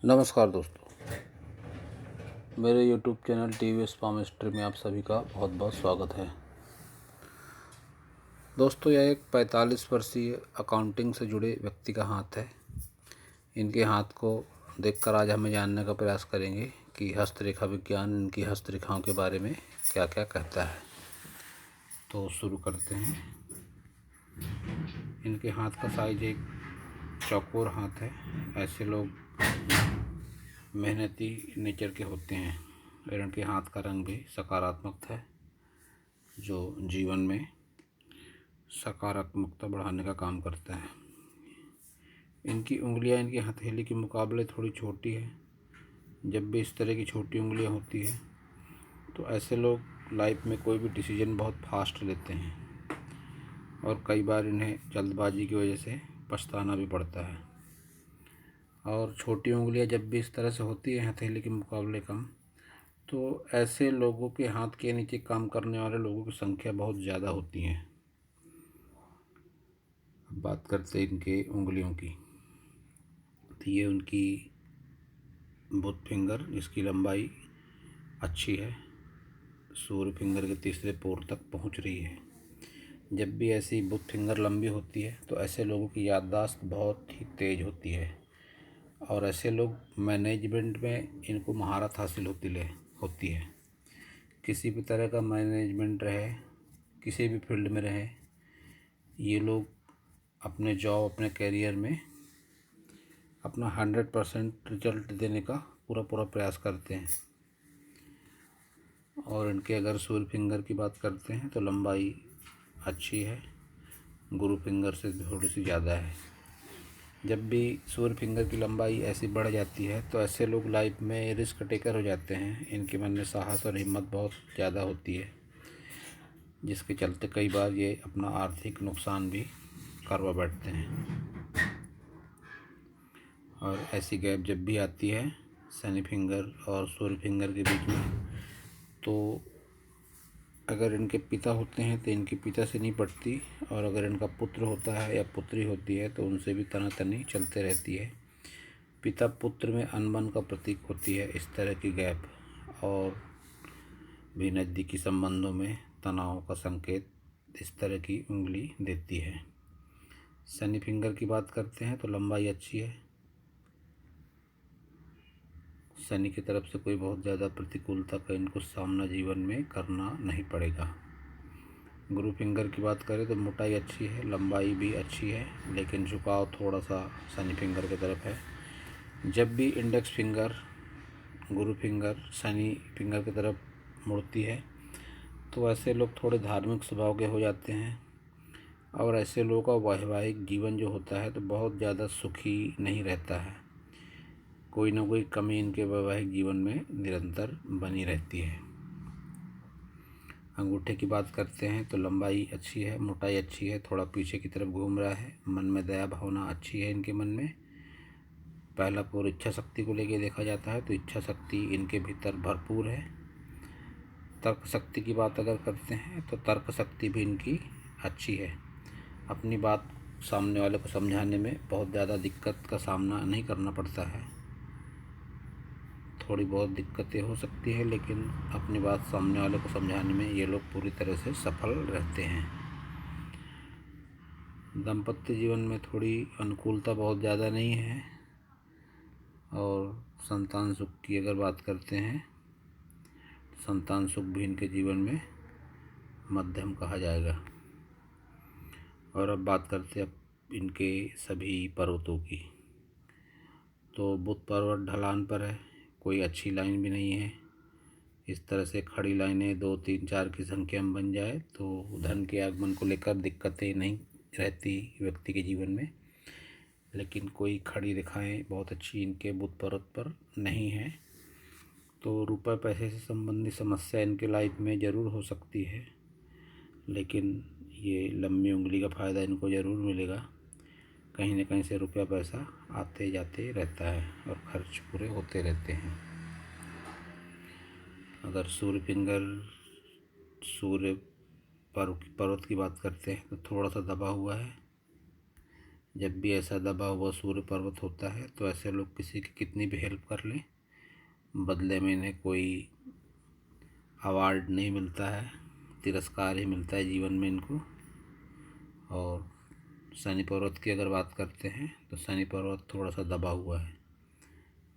नमस्कार दोस्तों, मेरे YouTube channel TVS farm history में आप सभी का बहुत बहुत स्वागत है। दोस्तों, यह एक 45 वर्षीय अकाउंटिंग से जुड़े व्यक्ति का हाथ है। इनके हाथ को देखकर आज हमें जानने का प्रयास करेंगे कि हस्तरेखा विज्ञान इनकी हस्तरेखाओं के बारे में क्या क्या कहता है। तो शुरू करते हैं। इनके हाथ का साइज एक चौकोर हाथ है। ऐसे लोग मेहनती नेचर के होते हैं और इनके हाथ का रंग भी सकारात्मक है, जो जीवन में सकारात्मकता बढ़ाने का काम करता है। इनकी उंगलियां इनकी हथेली के मुकाबले थोड़ी छोटी है। जब भी इस तरह की छोटी उंगलियां होती है तो ऐसे लोग लाइफ में कोई भी डिसीजन बहुत फास्ट लेते हैं और कई बार इन्हें जल्दबाजी की वजह से पछताना भी पड़ता है। और छोटी उंगलियां जब भी इस तरह से होती है हथेली के मुकाबले कम, तो ऐसे लोगों के हाथ के नीचे काम करने वाले लोगों की संख्या बहुत ज़्यादा होती है। अब बात करते हैं इनके उंगलियों की। तो ये उनकी बुथ फिंगर, जिसकी लंबाई अच्छी है, सूर्य फिंगर के तीसरे पोर तक पहुंच रही है। जब भी ऐसी बुथ फिंगर लंबी होती है तो ऐसे लोगों की याददाश्त बहुत ही तेज़ होती है और ऐसे लोग मैनेजमेंट में इनको महारत हासिल होती है। किसी भी तरह का मैनेजमेंट रहे, किसी भी फील्ड में रहे, ये लोग अपने जॉब अपने करियर में अपना 100% रिजल्ट देने का पूरा प्रयास करते हैं। और इनके अगर सूर्य फिंगर की बात करते हैं तो लंबाई अच्छी है, गुरु फिंगर से थोड़ी सी ज़्यादा है। जब भी सूर्य फिंगर की लंबाई ऐसी बढ़ जाती है तो ऐसे लोग लाइफ में रिस्क टेकर हो जाते हैं। इनके मन में साहस और हिम्मत बहुत ज़्यादा होती है, जिसके चलते कई बार ये अपना आर्थिक नुकसान भी करवा बैठते हैं। और ऐसी गैप जब भी आती है शनि फिंगर और सूर्य फिंगर के बीच में, तो अगर इनके पिता होते हैं तो इनके पिता से नहीं पड़ती, और अगर इनका पुत्र होता है या पुत्री होती है तो उनसे भी तनातनी चलते रहती है। पिता पुत्र में अनबन का प्रतीक होती है इस तरह की गैप, और भी नज़दीकी संबंधों में तनाव का संकेत इस तरह की उंगली देती है। शनि फिंगर की बात करते हैं तो लंबाई अच्छी है। शनि की तरफ से कोई बहुत ज़्यादा प्रतिकूलता का इनको सामना जीवन में करना नहीं पड़ेगा। गुरु फिंगर की बात करें तो मोटाई अच्छी है, लंबाई भी अच्छी है, लेकिन झुकाव थोड़ा सा शनि फिंगर की तरफ है। जब भी इंडेक्स फिंगर, गुरु फिंगर शनि फिंगर की तरफ मुड़ती है तो ऐसे लोग थोड़े धार्मिक स्वभाव के हो जाते हैं, और ऐसे लोगों का वैवाहिक जीवन जो होता है तो बहुत ज़्यादा सुखी नहीं रहता है। कोई ना कोई कमी इनके वैवाहिक जीवन में निरंतर बनी रहती है। अंगूठे की बात करते हैं तो लंबाई अच्छी है, मोटाई अच्छी है, थोड़ा पीछे की तरफ घूम रहा है। मन में दया भावना अच्छी है इनके मन में। पहला पोर इच्छा शक्ति को लेकर देखा जाता है तो इच्छा शक्ति इनके भीतर भरपूर है। तर्क शक्ति की बात अगर करते हैं तो तर्क शक्ति भी इनकी अच्छी है। अपनी बात सामने वाले को समझाने में बहुत ज़्यादा दिक्कत का सामना नहीं करना पड़ता है। थोड़ी बहुत दिक्कतें हो सकती है, लेकिन अपनी बात सामने वाले को समझाने में ये लोग पूरी तरह से सफल रहते हैं। दाम्पत्य जीवन में थोड़ी अनुकूलता बहुत ज़्यादा नहीं है, और संतान सुख की अगर बात करते हैं, संतान सुख भी इनके जीवन में मध्यम कहा जाएगा। और अब बात करते हैं अब इनके सभी पर्वतों की। तो बुध पर्वत ढलान पर है, कोई अच्छी लाइन भी नहीं है। इस तरह से खड़ी लाइनें 2, 3, 4 की संख्या में बन जाए तो धन के आगमन को लेकर दिक्कतें नहीं रहती व्यक्ति के जीवन में, लेकिन कोई खड़ी रेखाएं बहुत अच्छी इनके बुध पर्वत पर नहीं है, तो रुपये पैसे से संबंधित समस्या इनके लाइफ में ज़रूर हो सकती है, लेकिन ये लंबी उंगली का फ़ायदा इनको ज़रूर मिलेगा। कहीं न कहीं से रुपया पैसा आते जाते रहता है और खर्च पूरे होते रहते हैं। अगर सूर्य फिंगर, सूर्य पर्वत की बात करते हैं तो थोड़ा सा दबा हुआ है। जब भी ऐसा दबा हुआ सूर्य पर्वत होता है तो ऐसे लोग किसी की कितनी भी हेल्प कर लें, बदले में इन्हें कोई अवार्ड नहीं मिलता है, तिरस्कार ही मिलता है जीवन में इनको। और शनि पर्वत की अगर बात करते हैं तो शनि पर्वत थोड़ा सा दबा हुआ है,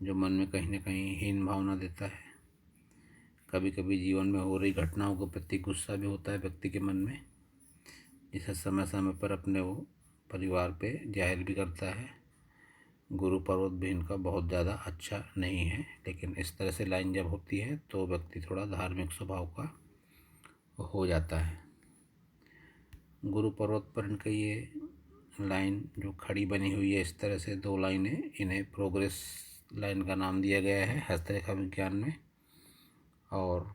जो मन में कहीं ना कहीं हीन भावना देता है। कभी कभी जीवन में हो रही घटनाओं के प्रति गुस्सा भी होता है व्यक्ति के मन में, जिसे समय समय पर अपने वो परिवार पे जाहिर भी करता है। गुरु पर्वत भी इनका बहुत ज़्यादा अच्छा नहीं है, लेकिन इस तरह से लाइन जब होती है तो व्यक्ति थोड़ा धार्मिक स्वभाव का हो जाता है। गुरु पर्वत पर इनका ये लाइन जो खड़ी बनी हुई है इस तरह से, दो लाइनें, इन्हें प्रोग्रेस लाइन का नाम दिया गया है हस्तरेखा विज्ञान में। और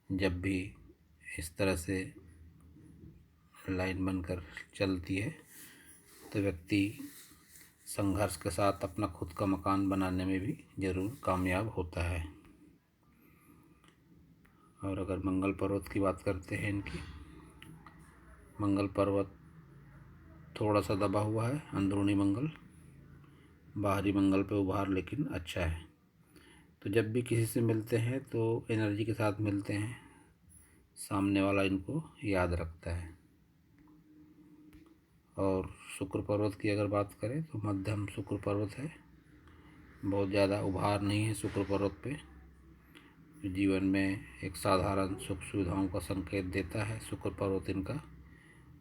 जब भी इस तरह से लाइन बनकर चलती है तो व्यक्ति संघर्ष के साथ अपना खुद का मकान बनाने में भी ज़रूर कामयाब होता है। और अगर मंगल पर्वत की बात करते हैं इनकी, मंगल पर्वत थोड़ा सा दबा हुआ है, अंदरूनी मंगल, बाहरी मंगल पे उभार लेकिन अच्छा है। तो जब भी किसी से मिलते हैं तो एनर्जी के साथ मिलते हैं, सामने वाला इनको याद रखता है। और शुक्र पर्वत की अगर बात करें तो मध्यम शुक्र पर्वत है, बहुत ज़्यादा उभार नहीं है शुक्र पर्वत पे। जीवन में एक साधारण सुख सुविधाओं का संकेत देता है शुक्र पर्वत इनका,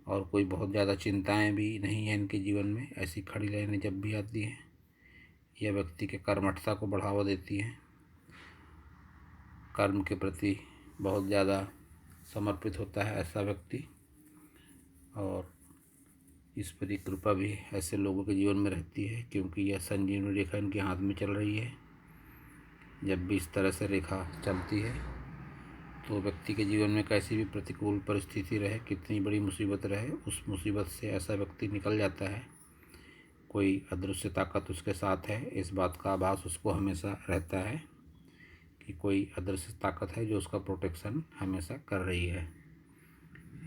और कोई बहुत ज़्यादा चिंताएं भी नहीं है इनके जीवन में। ऐसी खड़ी लाइनें जब भी आती हैं यह व्यक्ति के कर्मठता को बढ़ावा देती हैं, कर्म के प्रति बहुत ज़्यादा समर्पित होता है ऐसा व्यक्ति। और ईश्वरीय कृपा भी ऐसे लोगों के जीवन में रहती है, क्योंकि यह संजीवनी रेखा इनके हाथ में चल रही है। जब भी इस तरह से रेखा चलती है तो व्यक्ति के जीवन में कैसी भी प्रतिकूल परिस्थिति रहे, कितनी बड़ी मुसीबत रहे, उस मुसीबत से ऐसा व्यक्ति निकल जाता है। कोई अदृश्य ताकत उसके साथ है, इस बात का आभास उसको हमेशा रहता है कि कोई अदृश्य ताकत है जो उसका प्रोटेक्शन हमेशा कर रही है।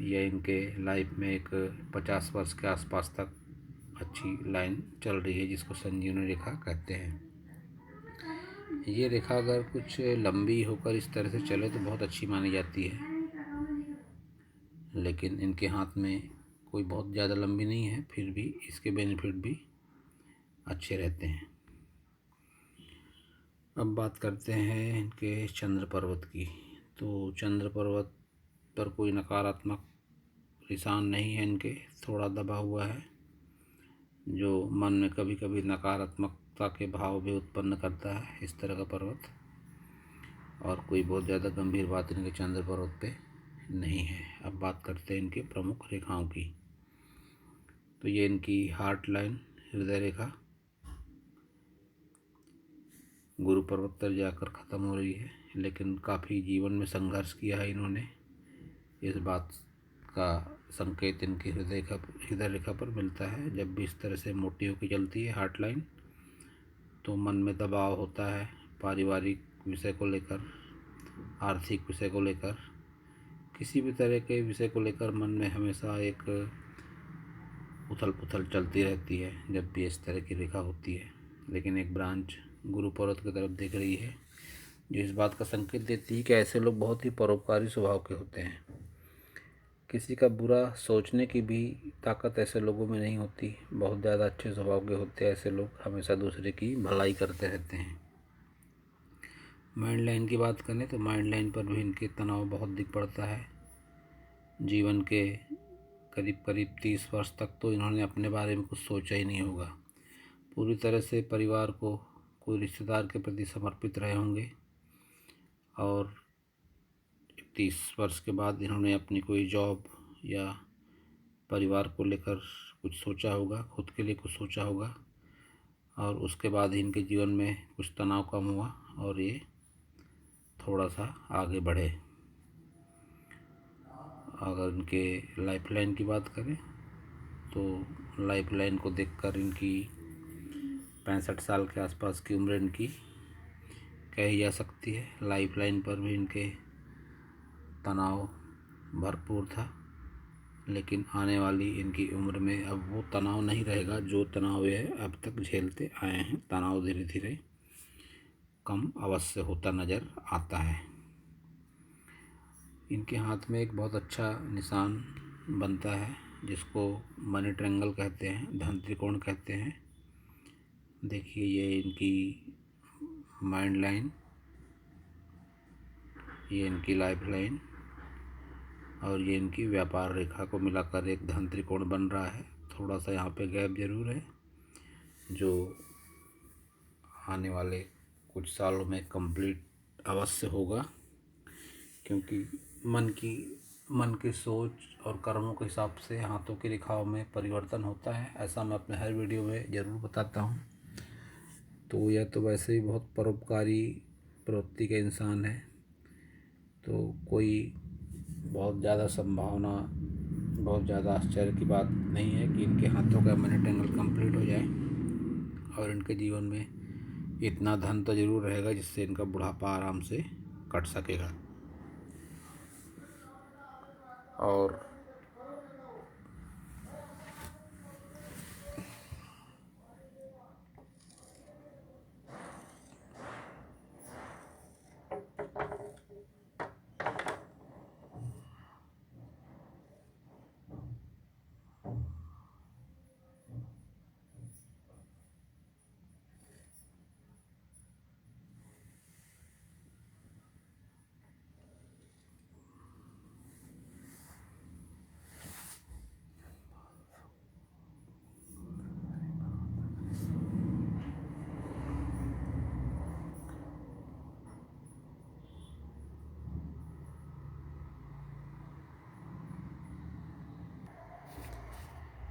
यह इनके लाइफ में एक 50 वर्ष के आसपास तक अच्छी लाइन चल रही है, जिसको संजीवनी रेखा कहते हैं। ये रेखा अगर कुछ लंबी होकर इस तरह से चले तो बहुत अच्छी मानी जाती है, लेकिन इनके हाथ में कोई बहुत ज़्यादा लंबी नहीं है, फिर भी इसके बेनिफिट भी अच्छे रहते हैं। अब बात करते हैं इनके चंद्र पर्वत की। तो चंद्र पर्वत पर कोई नकारात्मक निशान नहीं है इनके, थोड़ा दबा हुआ है, जो मन में कभी कभी नकारात्मकता के भाव भी उत्पन्न करता है, इस तरह का पर्वत। और कोई बहुत ज़्यादा गंभीर बात इनके चंद्र पर्वत पे नहीं है। अब बात करते हैं इनके प्रमुख रेखाओं की। तो ये इनकी हार्ट लाइन, हृदय रेखा, गुरु पर्वत पर जाकर ख़त्म हो रही है, लेकिन काफ़ी जीवन में संघर्ष किया है इन्होंने, इस बात का संकेत इनकी हृदय रेखा पर मिलता है। जब भी इस तरह से मोटी होकर चलती है हार्ट लाइन तो मन में दबाव होता है, पारिवारिक विषय को लेकर, आर्थिक विषय को लेकर, किसी भी तरह के विषय को लेकर मन में हमेशा एक उथल पुथल चलती रहती है जब भी इस तरह की रेखा होती है। लेकिन एक ब्रांच गुरु पर्वत की तरफ देख रही है, जो इस बात का संकेत देती है कि ऐसे लोग बहुत ही परोपकारी स्वभाव के होते हैं। किसी का बुरा सोचने की भी ताकत ऐसे लोगों में नहीं होती, बहुत ज़्यादा अच्छे स्वभाव के होते हैं ऐसे लोग, हमेशा दूसरे की भलाई करते रहते हैं। माइंड लाइन की बात करें तो माइंड लाइन पर भी इनके तनाव बहुत दिख पड़ता है। जीवन के करीब करीब 30 वर्ष तक तो इन्होंने अपने बारे में कुछ सोचा ही नहीं होगा, पूरी तरह से परिवार को, कोई रिश्तेदार के प्रति समर्पित रहे होंगे। और 30 वर्ष के बाद इन्होंने अपनी कोई जॉब या परिवार को लेकर कुछ सोचा होगा, खुद के लिए कुछ सोचा होगा, और उसके बाद ही इनके जीवन में कुछ तनाव कम हुआ और ये थोड़ा सा आगे बढ़े। अगर इनके लाइफ लाइन की बात करें तो लाइफ लाइन को देखकर इनकी 65 साल के आसपास की उम्र इनकी कही जा सकती है। लाइफ लाइन पर भी इनके तनाव भरपूर था, लेकिन आने वाली इनकी उम्र में अब वो तनाव नहीं रहेगा जो तनाव ये अब तक झेलते आए हैं। तनाव धीरे धीरे कम अवश्य होता नज़र आता है। इनके हाथ में एक बहुत अच्छा निशान बनता है जिसको मनी ट्रायंगल कहते हैं, धन त्रिकोण कहते हैं। देखिए ये इनकी माइंड लाइन, ये इनकी लाइफ लाइन और ये इनकी व्यापार रेखा को मिलाकर एक धन त्रिकोण बन रहा है। थोड़ा सा यहाँ पे गैप जरूर है जो आने वाले कुछ सालों में कंप्लीट अवश्य होगा, क्योंकि मन की सोच और कर्मों के हिसाब से हाथों की रेखाओं में परिवर्तन होता है। ऐसा मैं अपने हर वीडियो में ज़रूर बताता हूँ। तो यह तो वैसे ही बहुत परोपकारी प्रवृत्ति के इंसान है, तो कोई बहुत ज़्यादा संभावना, बहुत ज़्यादा आश्चर्य की बात नहीं है कि इनके हाथों का मनी ट्रायंगल कंप्लीट हो जाए और इनके जीवन में इतना धन तो ज़रूर रहेगा जिससे इनका बुढ़ापा आराम से कट सकेगा। और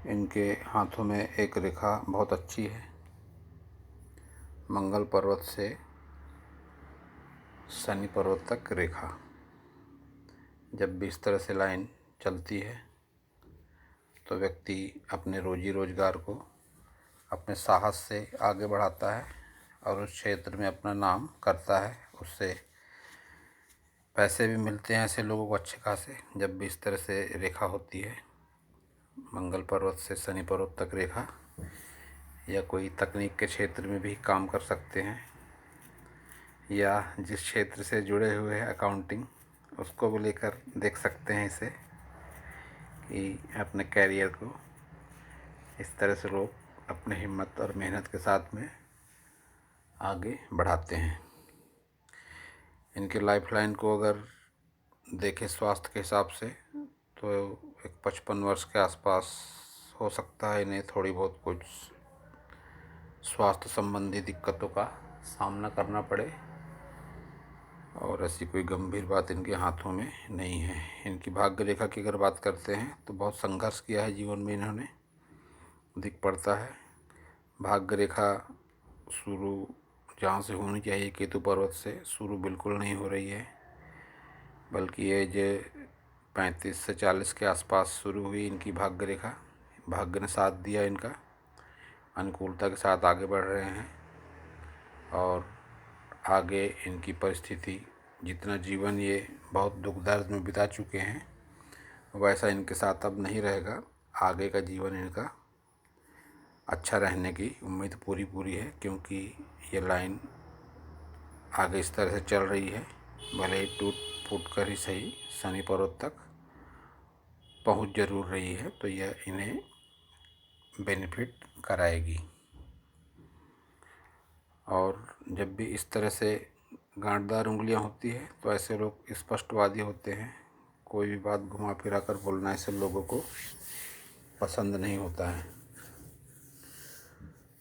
इनके हाथों में एक रेखा बहुत अच्छी है, मंगल पर्वत से शनि पर्वत तक रेखा। जब भी इस तरह से लाइन चलती है तो व्यक्ति अपने रोजी रोजगार को अपने साहस से आगे बढ़ाता है और उस क्षेत्र में अपना नाम करता है। उससे पैसे भी मिलते हैं ऐसे लोगों को अच्छे खासे। जब भी इस तरह से रेखा होती है, मंगल पर्वत से शनि पर्वत तक रेखा, या कोई तकनीक के क्षेत्र में भी काम कर सकते हैं, या जिस क्षेत्र से जुड़े हुए हैं अकाउंटिंग, उसको भी लेकर देख सकते हैं इसे कि अपने कैरियर को इस तरह से लोग अपने हिम्मत और मेहनत के साथ में आगे बढ़ाते हैं। इनके लाइफ लाइन को अगर देखें स्वास्थ्य के हिसाब से तो एक 55 वर्ष के आसपास हो सकता है इन्हें थोड़ी बहुत कुछ स्वास्थ्य संबंधी दिक्कतों का सामना करना पड़े, और ऐसी कोई गंभीर बात इनके हाथों में नहीं है। इनकी भाग्य रेखा की अगर बात करते हैं तो बहुत संघर्ष किया है जीवन में इन्होंने, दिख पड़ता है। भाग्य रेखा शुरू जहाँ से होनी चाहिए केतु पर्वत से शुरू बिल्कुल नहीं हो रही है, बल्कि एज 35 से 40 के आसपास शुरू हुई इनकी भाग्य रेखा। भाग्य ने साथ दिया इनका, अनुकूलता के साथ आगे बढ़ रहे हैं और आगे इनकी परिस्थिति, जितना जीवन ये बहुत दुख दर्द में बिता चुके हैं वैसा इनके साथ अब नहीं रहेगा। आगे का जीवन इनका अच्छा रहने की उम्मीद पूरी है, क्योंकि ये लाइन आगे इस तरह से चल रही है। भले ही टूट फूट कर ही सही शनि पर्वत तक पहुंच जरूर रही है, तो यह इन्हें बेनिफिट कराएगी। और जब भी इस तरह से गांठदार उंगलियां होती है तो ऐसे लोग स्पष्टवादी होते हैं। कोई भी बात घुमा फिरा कर बोलना ऐसे लोगों को पसंद नहीं होता है।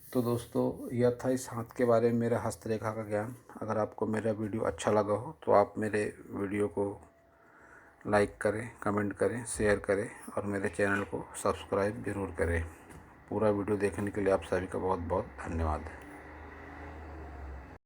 तो दोस्तों यह था इस हाथ के बारे में मेरा हस्तरेखा का ज्ञान। अगर आपको मेरा वीडियो अच्छा लगा हो तो आप मेरे वीडियो को लाइक करें, कमेंट करें, शेयर करें और मेरे चैनल को सब्सक्राइब ज़रूर करें। पूरा वीडियो देखने के लिए आप सभी का बहुत बहुत धन्यवाद।